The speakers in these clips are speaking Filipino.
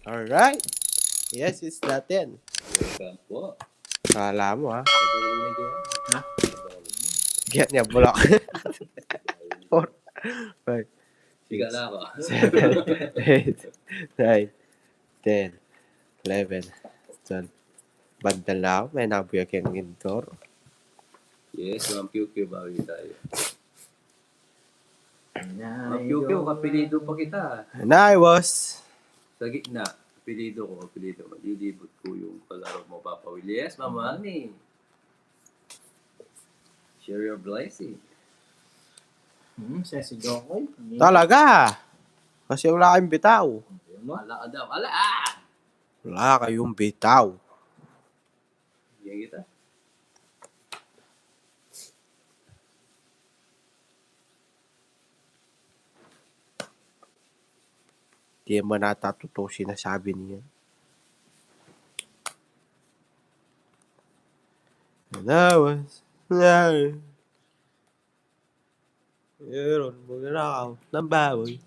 Alright. Yes, it's natin. Welcome po. Kala mo ha. Pag-uwinig yan. Ha? Get niya bulak. 4, 5, Siga na ako. 7, 8, 9, 10, 11, 12. Bandal na ako. May nabuyak yung indoor. Yes, Ma'am QQ, bawi tayo. Ma'am Ay, QQ, kapilido pa kita. And I was... Sa gitna, kapilido ko. Malilibot ko yung palaro mo, Papa Will. Yes, Ma'am Annie. Share your blessing. Siya si Jokoy. Talaga. Kasi wala kayong bitaw. Ala ka daw. Ala! Wala kayong bitaw. Yan kita. Di mo natatuto sinasabi niya. And I was... Meron mo na ng baboy.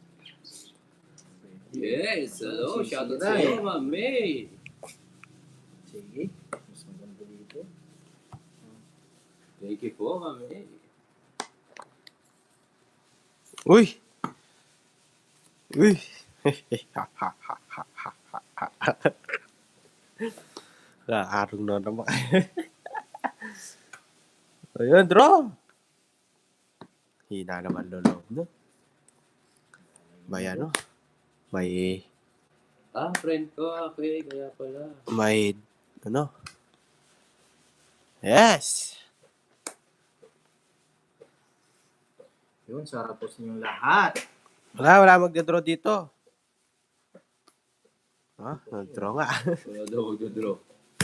Yes, hello. Sige, Shoutout sige sa na iyo, eh. Ma'am May. Sige. Mas maganda dito. Thank you po, Ma'am May. Uy! Uy! Kaarong na naman. Ayun, draw! Hina naman lolo, no? May ano? May... Friend ko. Okay, kaya pala. May... Ano? Yes! Yun, sarap po sa inyong lahat. Wala magdadraw dito. Ha? Nagdraw nga. Wala daw mag-draw.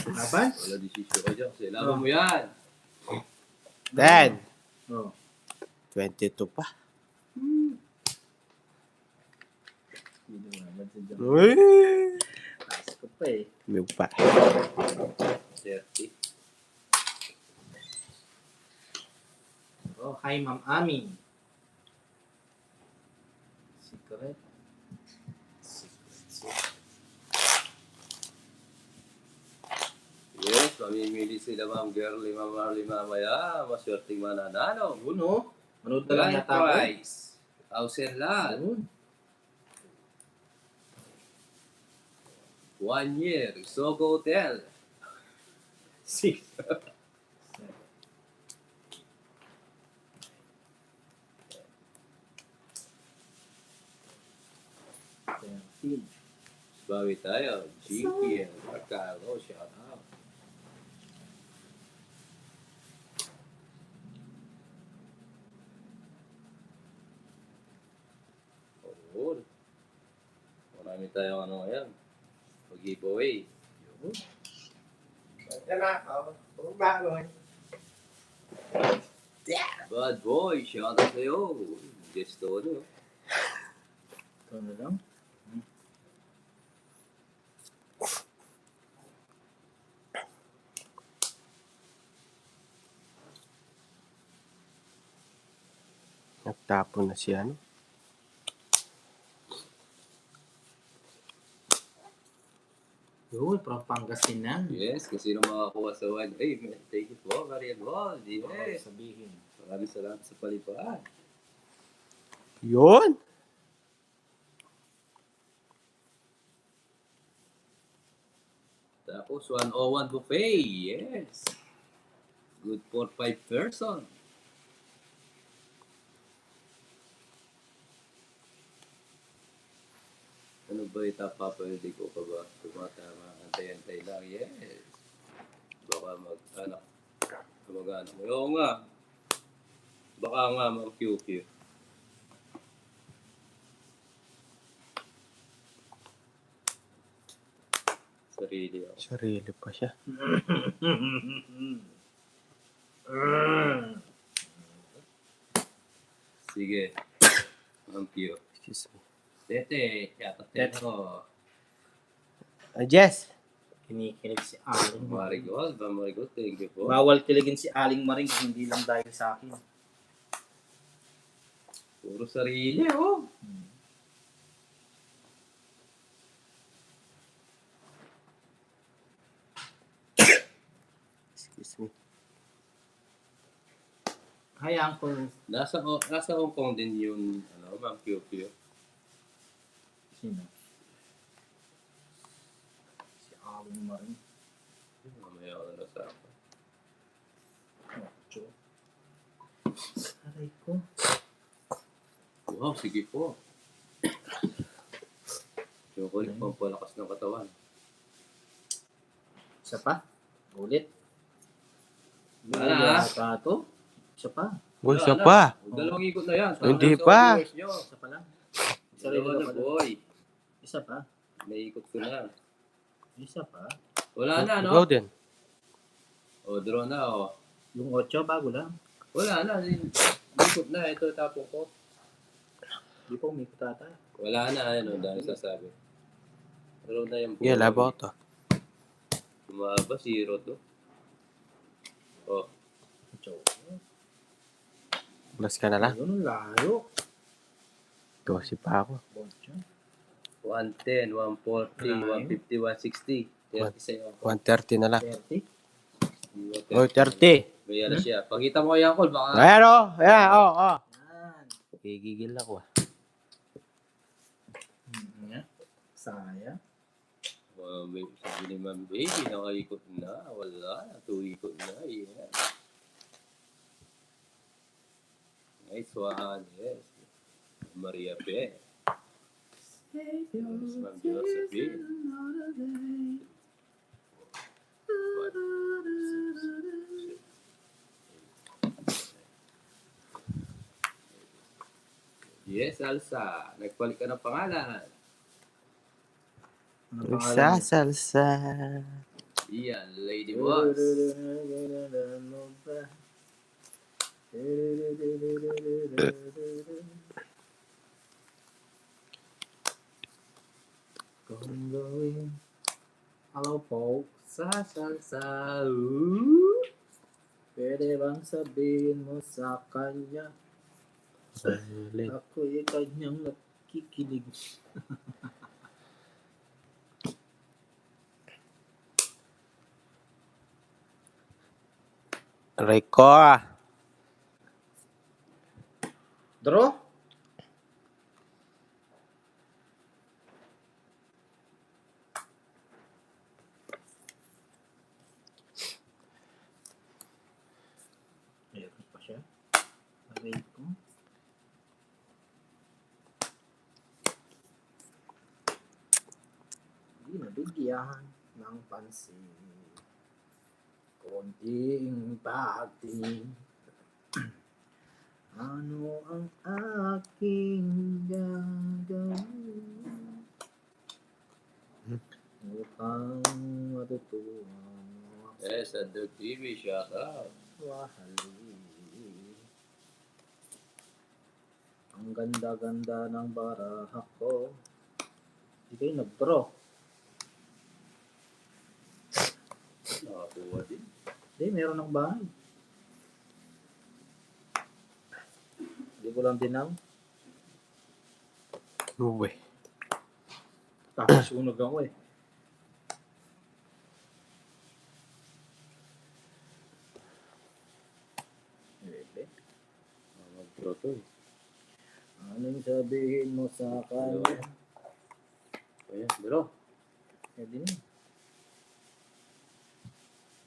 Laban? Wala desisyon ka dyan. Kasi laban mo yan. 10. Oh. 22 pa. Hindi naman si Jokoy. Uy! Taas ko pa eh. May pa. 30. Oh, hi Ma'am Ami. Secret. Yes, mamimili sila Ma'am Girlie, Ma'am Marley mamaya. Maswerteng mananalo. Yun oh. Manood na lang Grand yata ako. prize. Thousand lahat. Yun. 1 year. Sogo Hotel. 6. 13. Bawi tayo. GPL. Carlo, shout out. Oo. Marami tayong ano ngayon. Pag-giveaway. Yun. Bad boy. Shout out sa'yo. Just to ano. Ito na lang. Nagtapon na siya, no? Yun, from Pangasinan. Yes, kung sino makakuha sa one. Hey, thank you po. Marian Wall. Yes. Sabihin. Maraming salamat sa palipad. Yun! Tapos 101 buffet. Yes. Good for 5 person. Ano ba itapapalidi ko pa ba? Tumatama, antay-antay lang. Yes. Baka mag-anak. Mag-anak mo. Oo nga. Baka nga mag-QQ. Sarili ako. Sarili pa siya. Sige. Mag-Q. Excuse me. Tete, yata tete ko. Jess! Kinikilig si Aling Maring. Marigold, thank you po. Bawal kiligin si Aling Maring kung hindi lang dahil sa akin. Puro sarili, oh. Smith. Hayaan ko. Nasa Hong Kong din yung Ma'am QQ. Sino? Si Aling Marie. Mamaya ako na sa ako. Ocho. Aray ko. Wow, sige po. Chocolate, pampalakas ng katawan. Isa pa? Ulit. Wala. Yata to. Isa pa. Boy, Wala isa na. pa. Dalawang ikot na yan. Hindi Sa pa. viewers nyo. Isa pa lang. Isa Dalawa rin na, pa. boy. Isa pa. Naikot ko na. Isa pa. Wala na, Ikaw no? din. O, draw na, o. Yung 8 bago lang. Wala na. Naikot na. Ito tapong ko. Di pa umikot ata. Wala na, dahil sasabi. Draw na yung Yeah, labo to. Tumaba, 0 to. O, 8. Plus ka na lang. Ayun, layo. 12 pa ako. 8. 110, 140, 150, 160. 30 sa'yo. 130 na lang. 30. Oh, 30. May alas siya. Pakita mo kay Uncle, baka... Ayan o. Ayan, o. Yan. Gigigil ako ah. Nga. Saya. May sabi ni Ma'am Baby, nakaikot na. Wala, natuikot na. Yeah. Nice one, yes. Maria Pe. Yes, Ma'am Josephine. Yes, Alsa. Nagpalit ka ng pangalan. Ano pangalan? Nagsasalsa. Iyan, Lady Boss. Kung gawin. Hello po. Sa salsa. Pwede bang sabihin mo sa kanya? Ulit. Ako'y kanyang nakikinig. Rico ah. Draw? Meron pa siya. Aray ko. Hindi nabigyan ng pansin. Konting pagtingin. Ano ang aking gagawin upang matutuhan mo Yes, Adog TV, shout out. mahalin? Ang ganda-ganda ng baraha ko. Hindi kayo nag-draw. Nakakuha din. Hindi, meron ng bahay. Hindi ko lang dinaw. Uwe. Tapos sunog ako eh. Mag-draw to eh. Anong sabihin mo sa kanya? Ayan, draw. Pwede na.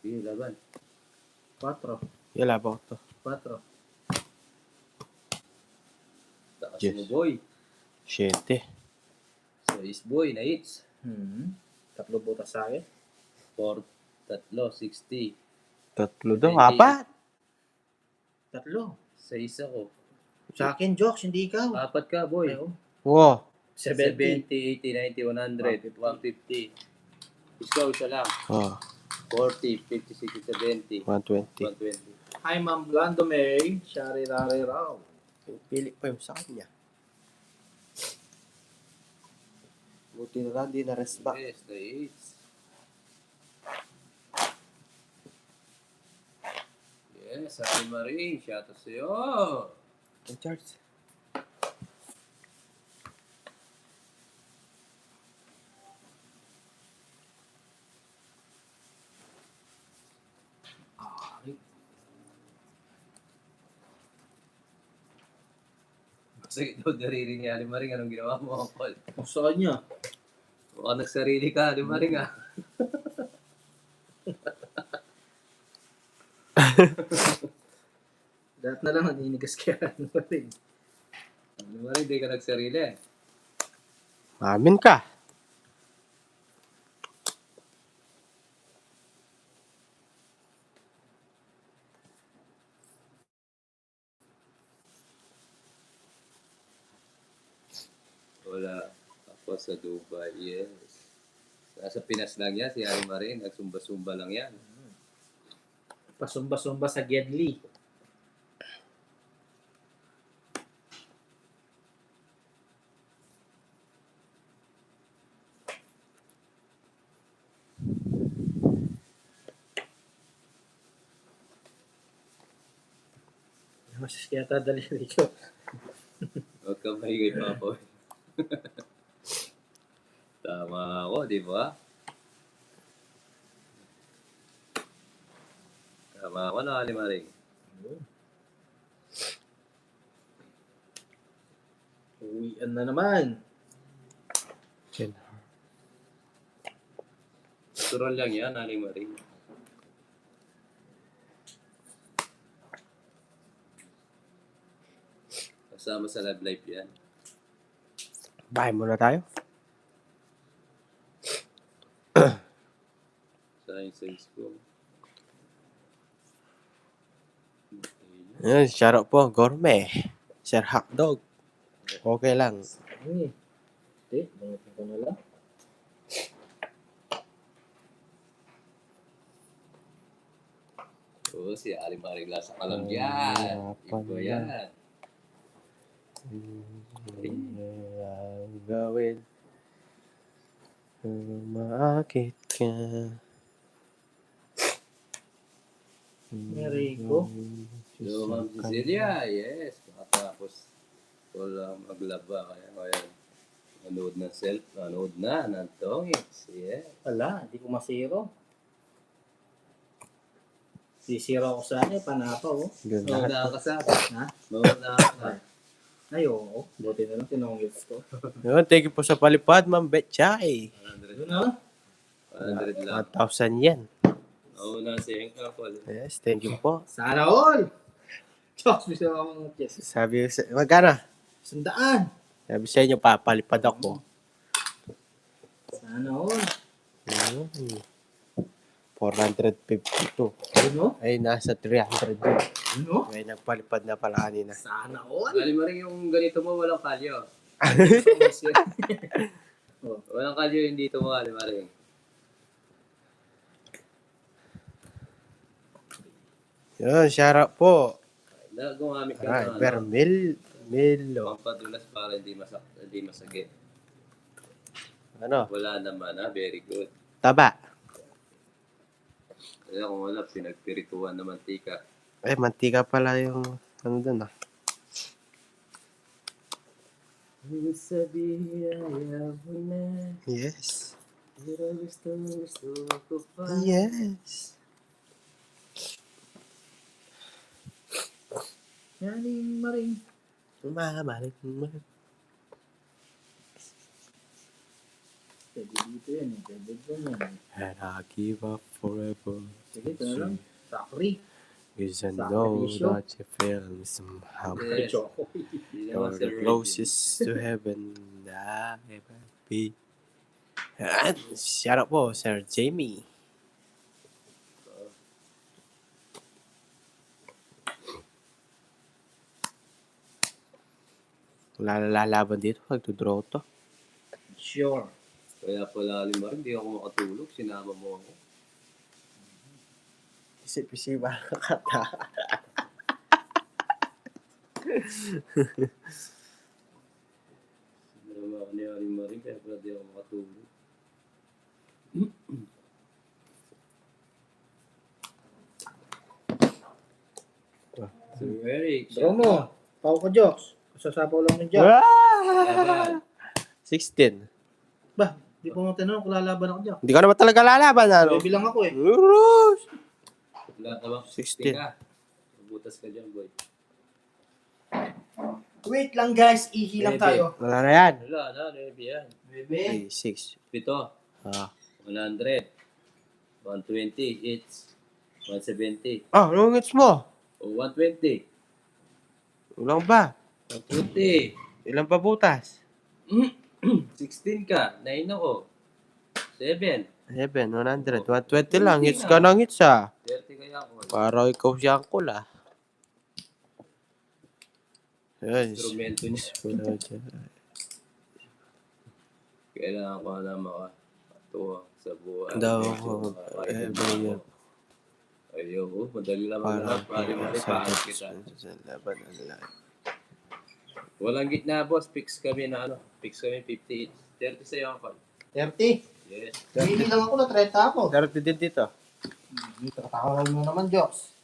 Sige, laban. 4. Yeah, labo to. 4. Taas Yes. mo, boy. 7. 6 boy, na hits. 3 butas sa akin. 4, 3, 60. Tatlo daw. 20. 4. 3. 6 ako. Sa akin, jokes, hindi ikaw. 4 ka, boy. Ayaw. Wow. 70, 80, 90, 100, 150. Ikaw, isa lang. Oh. 40, 50, 60, 70, 120. 120. Hi, Ma'am Blando May. Shari-rari raw. Pili pa yung sa kanya. Buti na lang, di na-rest back. Yes, the hits. Yes, Ate Marie, shout out sa'yo. Ang charge. Masakit daw naririnig ni Aling Maring. Anong ginawa mo, Uncle? Sa kanya. Mukhang nagsarili ka, Aling Maring ah. Lahat na lang naninigas kaya ano pa rin. Aling Maring, di ka nagsarili eh. Amin ka. Wala. Ako sa Dubai, yes. Nasa Pinas lang yan, si Aling Maring. Nagsumba-sumba lang yan. Pasumba-sumba sa Gedli. Mas kaya tadali rito. Huwag kang mahigay pa ako. Tama ako, di ba? Tama ako na, Aling Maring. Uwian na naman. Natural lang yan, Aling Maring. Kasama sa love life yan. Bahay muna tayo. Science ko. Yan, sarap po. Gourmet. Sir hotdog. Okay lang. Hindi. Bangutin ko na lang. Oo, si Aling Maring lasa ka lang yan. Iba yan. Gawin. Umakit ka. Marico. So, Ma'am Cecilia, yes. Matapos ko lang maglaba. Kaya nanood na ng tongits. Yes. Wala, hindi ko masiro. Sisira ko sa akin, panapa oh. Yun Mawag lahat. na ka sa Ha? Mawag na ka. Ay, oo. Buti na lang tinongits ko. Yun, thank you po sa palipad, Ma'am Betchay. 100 Yun ah. 100 lang. 1,000 yen. Oo na si Henk Apple. Yes, thank you po. Sana all! Diyos, bisa akong yes. Sabi ko sa... Magkano? 100! Sabi sa inyo, papalipad ako. Sana all! Yun. 452. Yun no? Ay, nasa 300 yun. Yun no? Ay, nagpalipad na pala kanina. Sana all! Aling Maring, yung ganito mo, walang kalyo. Oh. Walang kalyo yung dito mo, Aling Maring. Yun, sarap po. Gumamit ka Ay, ng pero Milo. pampadulas para hindi masakit. Ano? Wala naman ha, very good. Taba. Kaya kung wala, pinagpirituan na mantika. Eh, mantika pala yung ano dun ah. Sabi, ayaw mo na. Yes. Pero gusto ko pa. Yes. Yaning maring. Mabalik mo. Pwede dito yan eh. Pwede dyan yan eh. And I give up forever. Sige, ito na lang. Sakri. Cause I know Sacrificio. that you feel somehow. Yes. Choco. Hindi You're naman the Sir closest to heaven I ever be. And shout out po, Sir Jamie. Lalaban dito, magtudraw to. Sure. Kaya pala, Aling Maring, hindi ako makatulog. Sinama mo ako. Isip-isip ba kata? Sinama ako ni Aling Maring, kaya pala hindi ako makatulog. So, Eric, Draw mo. Pao ko, Joks. Kasasapaw lang ng Joks. Laban. 16. Ba, di ko mo tinanong kung lalaban ako, Joks. Hindi ko naman talaga lalaban, ano? Bilang ako eh. Urus! Lahat naman, 16. ka. Butas ka dyan, boy. Wait lang guys, ihi lang Bebe. tayo. Wala na yan. Wala na, Rebe yan. Bebe. 3, 6. 7. Ah. 100. 120 each. 170. Ah, anong hits mo? O 120. Ulang ba? 120. Ilang pa butas? 16 ka. 9 ako. 7. 7, 100. 120 lang. Hits ka ng hits ah. 30 kaya ako. Para ikaw si Uncle ah. Yes. Instrumento niya. Kailangan ko na makatuwa sa buhay. Daw Medyo ako. makakain Bayan. ako. Ayoko, madali lang Para maghanap. Pari-mari, paano kita. sa laban ng lahat. Walang gitna, boss. Fix kami na ano. Fix kami 50 each. 30 sa'yo ako. 30. Yes. Ihi lang ako na 30 ako. 30 din dito. Tatawaran mo naman, Joks.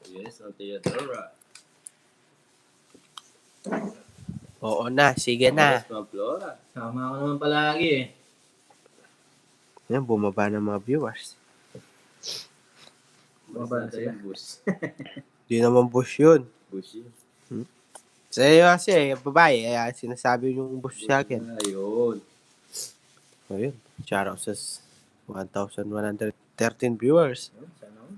Yes, ang Theodora. Oo na, sige na. Yes, Ma'am Flora. Sama ako naman palagi eh. Yan, bumaba ng mga viewers. Bumaba na Basta sila. yung bus. Di naman bush yun. Bus yun. Sa iyo kasi, babae, sinasabi yung bush sa akin. Ayun. Ayun, shoutout sa 1,113 viewers. Sana ako.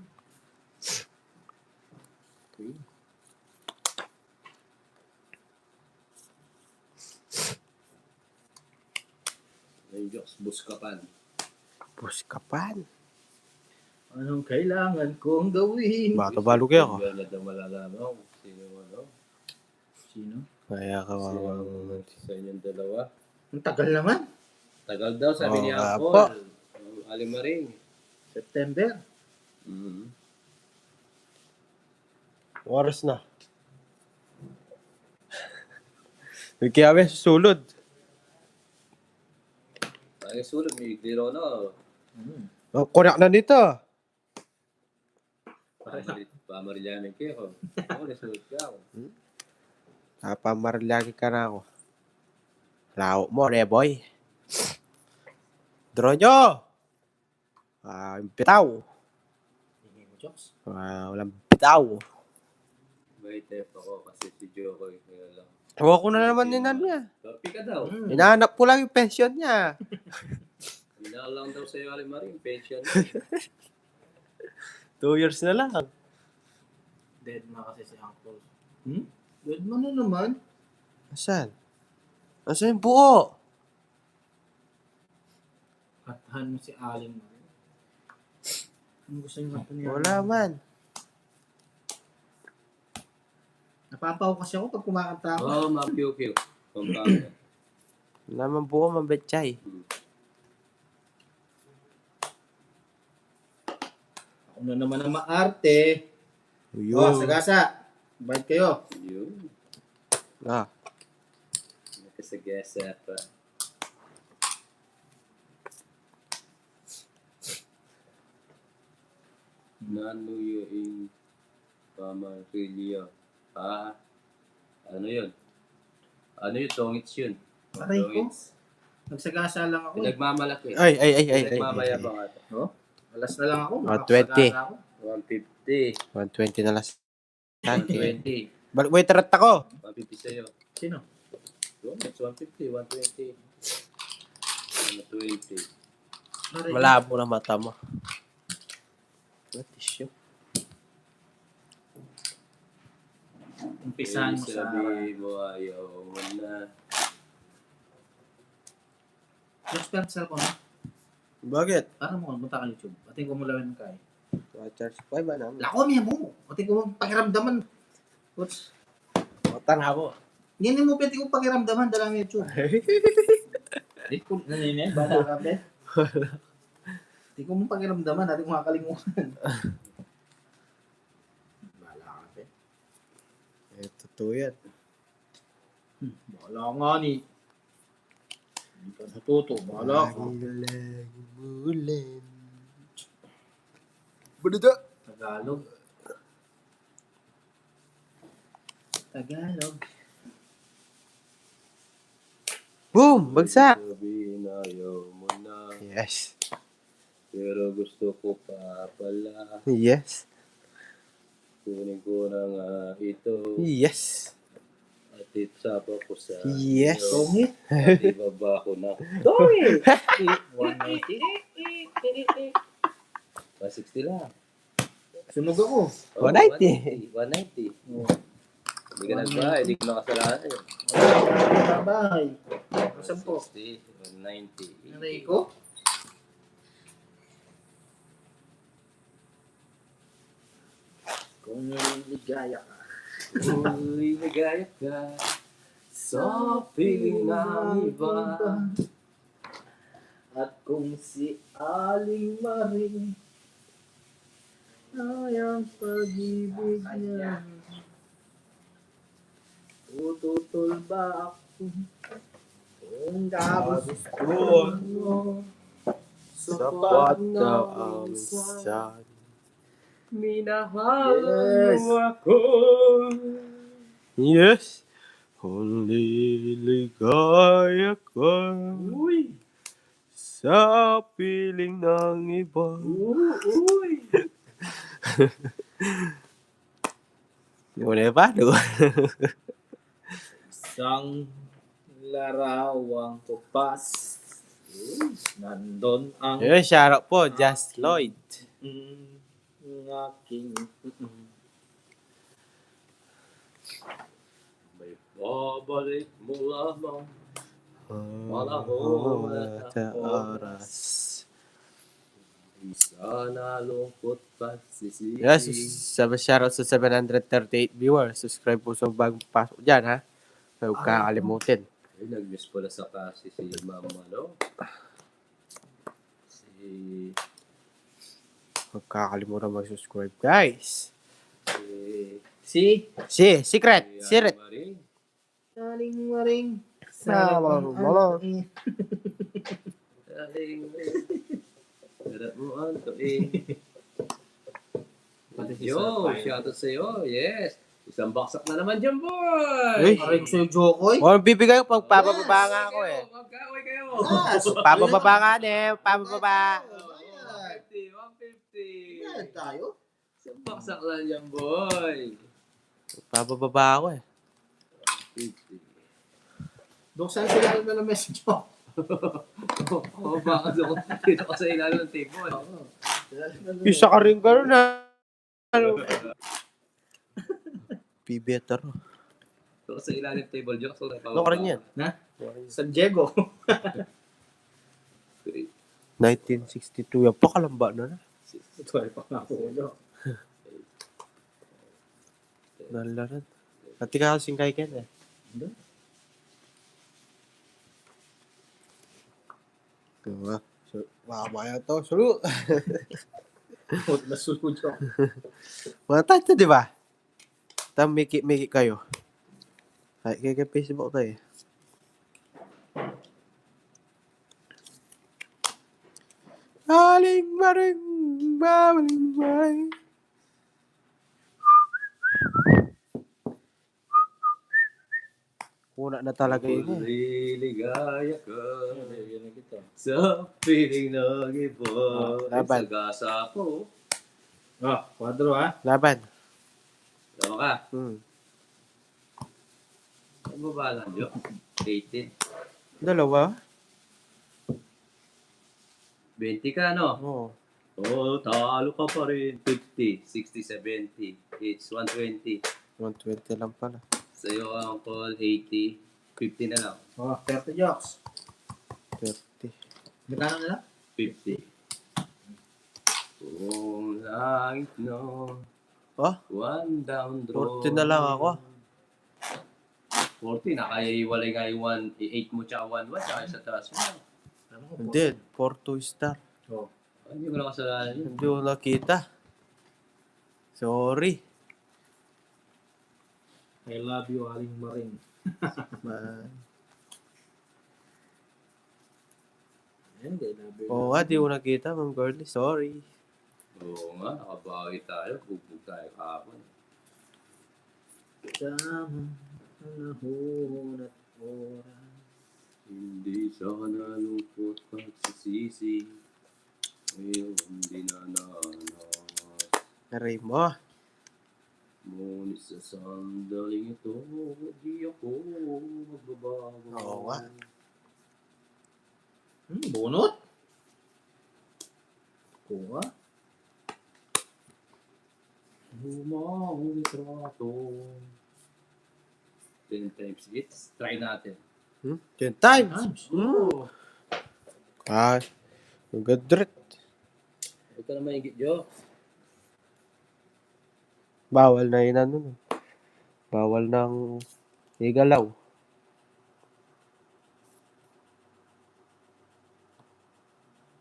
Ayun, Diyos. Buskapan. Buskapan. Anong kailangan kong gawin? Baka balog ako. Ganad ang malalaman ko. Sino ano? Sino? Kaya kawawa. Sino sa inyong dalawa? Ang tagal naman. Tagal daw, sabi Oo ni nga Apple. po. Alimaring. September. Mm-hmm. Oras na. Kaya kami susulod. Ay, sulit. May zero na. Oh, kunak na dito. Pamarilamin kayo. Ako, nasulit ka ako. Napamarlagi ka na ako. Lao mo, boy. Draw nyo! Bitaw. Hindi mo, Joks. Walang bitaw. May tep ako kasi si Joko. Kaya lang. Huwag ko na naman ninan niya. Topi ka daw. Hinahanap ko lang yung pension niya. Minahal lang daw sa'yo, Alimaring. Pension. 2 years na lang. Dead na kasi si Uncle. Dead mo na naman. Asan? Asan yung buo? Katahan mo si Aling mo. Ano gusto niyo natin yan? Wala man. Napapaw kasi ako pag kumakanta ako. Oo, Ma'am QQ. Pampanga. Wala man buo, mabetchay. Ako na naman ang maarte. Yun. Sagasa. Bait kayo. Yun. Ah, Nakasagasa pa. Nanuyo in Pamarilya. Ano yun? Ano yun? Tongits yun. Aray ko. Tongits. Nagsagasa lang ako. Pinagmamalaki. ay. Pinagmamayabang ata. Oh, alas na lang ako. 120. Nakasagasa ako. 150. 120 na lang sa akin. 120. Balik mo yung tarat ako. 150 sa'yo. Sino? Yun, it's 150. 120. 120. Aray ko. Malabo na mata mo. What is yun? Umpisahan mo sa... Sabi mo ayaw mo na. Just parang cellphone. Bakit? Para mo, punta ka YouTube. Ating ko mula ng kay. Charge pa ba naman? Lako niya mo. Ating ko pakiramdaman. What's... Utang ako. Hindi mo pwede ko pakiramdaman dala ng YouTube. Di ko, nangyayari, bala ka be. Di ko mo pakiramdaman, natin ko makakalimutan. Bala ka be. Totoo yan. Bala nga ni. Hindi ka natuto, bala ka. Ulan. Budada. Tagalog. Tagalog. Boom! Bagsak! Sabi na ayaw mo na. Yes. Pero gusto ko pa pala Yes. kunin ko na nga ito Yes. at itsapa ko sa Yes. iyo. Songit. At ibaba ko na. Doi! 190. 160 lang. Sunog ako. Oh, 190. 190. Oh. Hindi ka nagbahay, hindi ko nakasalanan yun. Babahay. Saan po? 160, 190. Nanay ko? Kung ligaya ka. Uy, nagaya ka sa piling ng iba. At kung si Aling Marie ay ang pag-ibig niya, tututol ba ako kung kagustuhan mo? Sapat na ang minsan. Minahal Yes. mo ako. Yes. Only ligaya ka Uy, sa piling ng iba. uy. Hindi mo na paano. Isang larawang kupas, nandun ang Yun, shoutout po, Just Lloyd. aking May babalik mo lamang. Wala ko Sa oras. Sana lungkot pa sisisi. Yes, shoutout sa 738 viewers. Subscribe po sa bagong pasok dyan, ha? Huwag kakalimutin. Ay, nag-miss pala sa kasi si Mama, no? Huwag kakalimutan mag-subscribe, guys. Si Secret. Secret. Marie. Aling Maring Aling Harap mo ang Yo, shoutout sa'yo. Yes. Isang baksak na naman dyan, boy. Uy. Aray ko sa'yo, Jokoy. Oh, bibigay ko pag papababa nga ako, eh. Magkaway kayo. Papababa nga, eh. Papababa. 150, 150. Yan tayo. Isang baksak lang dyan, boy. Papababa ako, eh. 50. Dok, saan sila na message mo? Oo, baka dito ka sa ilalim ng table. Isa ka rin gano'n, ha? Ano? Better. Dito ka sa ilalim ng table, Jokes. Ano ka rin yan? San Diego. 1962. Yan, pakalamba na. Ito ay pangakulo. Nalaran. Pati ka kasing kay Ken, eh. Diba? So, mamaya to. Sulu. Nasulod ko. Mga tayo, di ba? Tam, make it kayo. Ay, kaya Facebook tayo. Aling maring, baling maring. Una na talaga yun, eh. Liligaya ka Yan na kita. sa piling ng iba. Laban. Sagasa ako. Kwadro ha. Laban. Tama ka. Ano ba lang, Jo? 18. Dalawa? 20 ka, no? Oo. Oh, talo ka pa rin. 50, 60, 70. It's 120. 120 lang pala. Sa'yo ang call, 80. 50 na lang. 30 jokes. 30. Magkano na lang? 50. Kung langit no, Oh, one down draw. 40 na lang ako. 40, nakaiwalay nga yung 8 mo tsaka 1-1 tsaka sa taas mo. Hindi. 4-2 star. Hindi mo na kasalanan yun. Hindi ko nakita. Sorry. I love you, Aling Maring. Man. Hindi, love you. Oo nga, di ko nakita, Ma'am Girlie. Sorry. Oo nga, nakabawi tayo. Bugbog tayo kahapon. Tama, panahon at oras. Hindi sana lungkot pagsisisi. Ngayon, hindi na Aray mo. ngunit sa sandaling ito, di ako magbabago. Oo nga. Bunot? Kuha? Lumang litrato. 10 times hits. Try natin. 10 times. Times. Ah, gadret. Huwag ka na maingit, Jo. Bawal na yun ano. Bawal ng igalaw.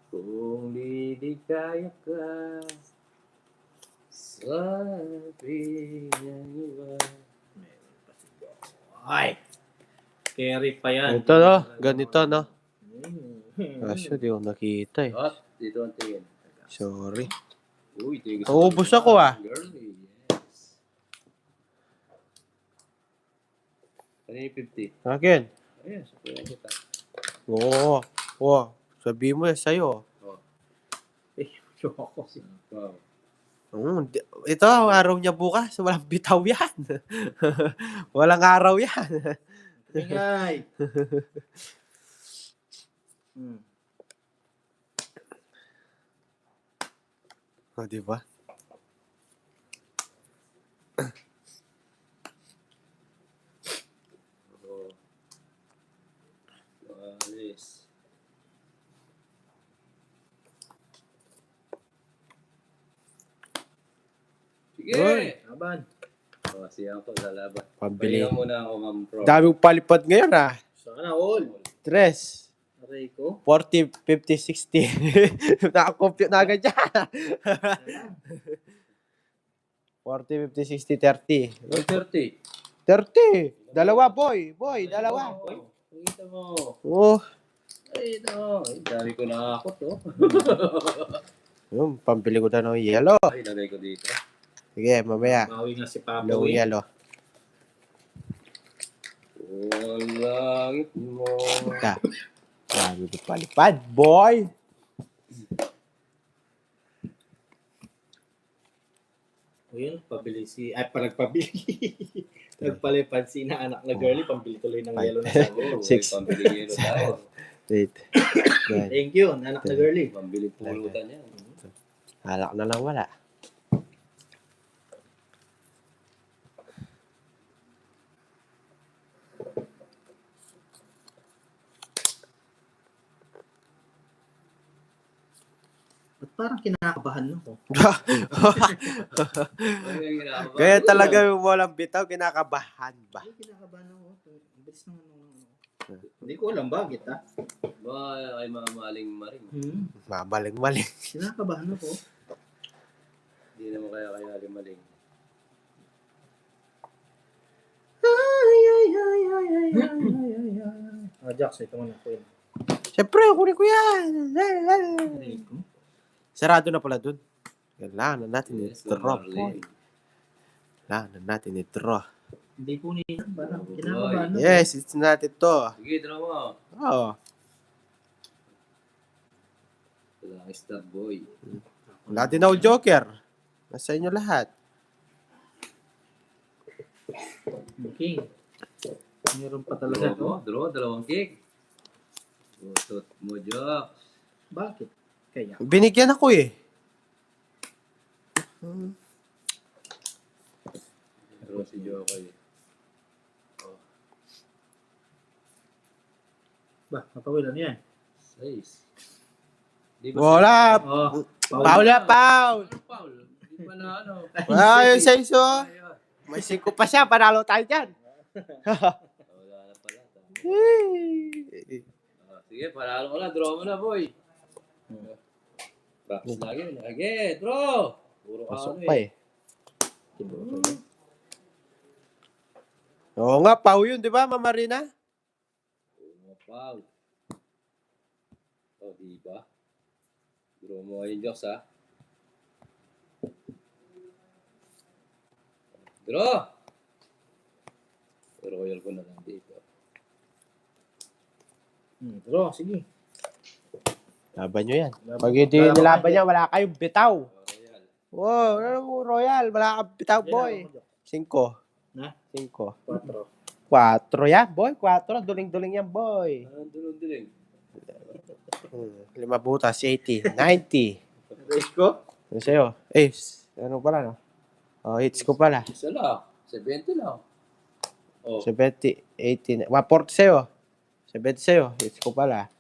Kung liligaya ka sa ng iba. Ay! Carry pa yan. Ito no, ganito no. Kaso di ko nakita eh. At dito ang tingin. Sorry. Uy, tingin Naubos ako, ah. Girly, yes. Ano yung 50? Akin. Ayan, sabihin kita. Oo. Oo. Sabi mo sa'yo. Oh, Eh, shock ako. wow. Ito, araw niya bukas. Walang bitaw yan. Walang araw yan. Ingay! O, diba? Oh. Alis. Sige! Uy. Laban. Oh, siya ako lalaban. Pambili. Pahinga muna ako, Ma'am Pro. Dami kong palipad ngayon ah. Sana all. Tres. Aray ko. 40, 50, 60. Nakakompute na agad yan. 40, 50, 60, 30. 30. 30. Dalawa, boy. Boy, dalawa. Kita mo. Oh. Ay, ito. Ay, dami ko nakakot, oh. Yung, pambili ko na ng yellow. Ay, lagay ko dito. Sige, mamaya. Bawi nga si Papa. Low yellow. Langit mo. Ta. Dami ko palipad, boy. O yun, pabili si... Ay, nagpabili. Nagpalipad si na anak na girly. Pambili tuloy ng yellow na sabi. Oh, Six. pambili yelo tayo. 8. 9. Thank you, anak na girly. Pambili pulutan yan. Halak na lang wala. Ba't parang kinakabahan ako? Kaya talaga yung walang bitaw, kinakabahan ba? Ay, kinakabahan ako. Ang bilis naman ano. Hindi ko alam bakit ha. Ba, ay mamaling maring. Mabaling-maling. Kinakabahan ako. Hindi naman kaya maling. Ay, ay, ay, ay, ay, ay, ay, ay. Jax, ito muna ko yun. Siyempre, kunin ko yan. Aray ko. Sarado na pala dun. Kailangan na natin Yes, i-draw. Marlene. Kailangan na natin i-draw. Hindi po niya. Parang kinakabahan ako. Yes, it's natin to. Sige, draw mo. Oo. Wala kang star boy. Wala din ako joker. Nasa inyo lahat. King. Meron pa Draw talaga mo. to. Draw, dalawang kick. Utot mo, Jack. Bakit? Kaya. Binigyan ako eh. Draw si Jokoy. Ba, mapawilan yan. 6. Di Wala. Oh, Paul na, Paul. Ano, Paul? Di pa na ano. Wala yung size oh. Ayun. May 5 pa siya. Panalo tayo dyan. Wala na pala. Sige, panalo ko na. Draw mo na, boy. Practice lagi. Lagi, draw. Puro ka Pasok ano pa eh. Oo nga, Pau yun, di ba, Mama Rina? Oo, Paul. Oh, di ba? Draw mo yung jokes, ha? Draw! Royal ko na lang dito. Draw, sige. Laban nyo yan. Pag hindi nyo nilaban yan, wala kayong bitaw. Royal. Wow, ano Royal? Wala kang bitaw, boy. 5. Na? 5. 4. 4 yan, boy. 4. Duling-duling yan, boy. Anong dulong-duling? 5 butas, 80. 90. Race ko? Ano sa'yo? Ano pala, no? Oh, hits ko pala. Isa lang. 70 lang. Oh. 70, 80. 140 sa'yo. 70 sa'yo. Hits ko pala.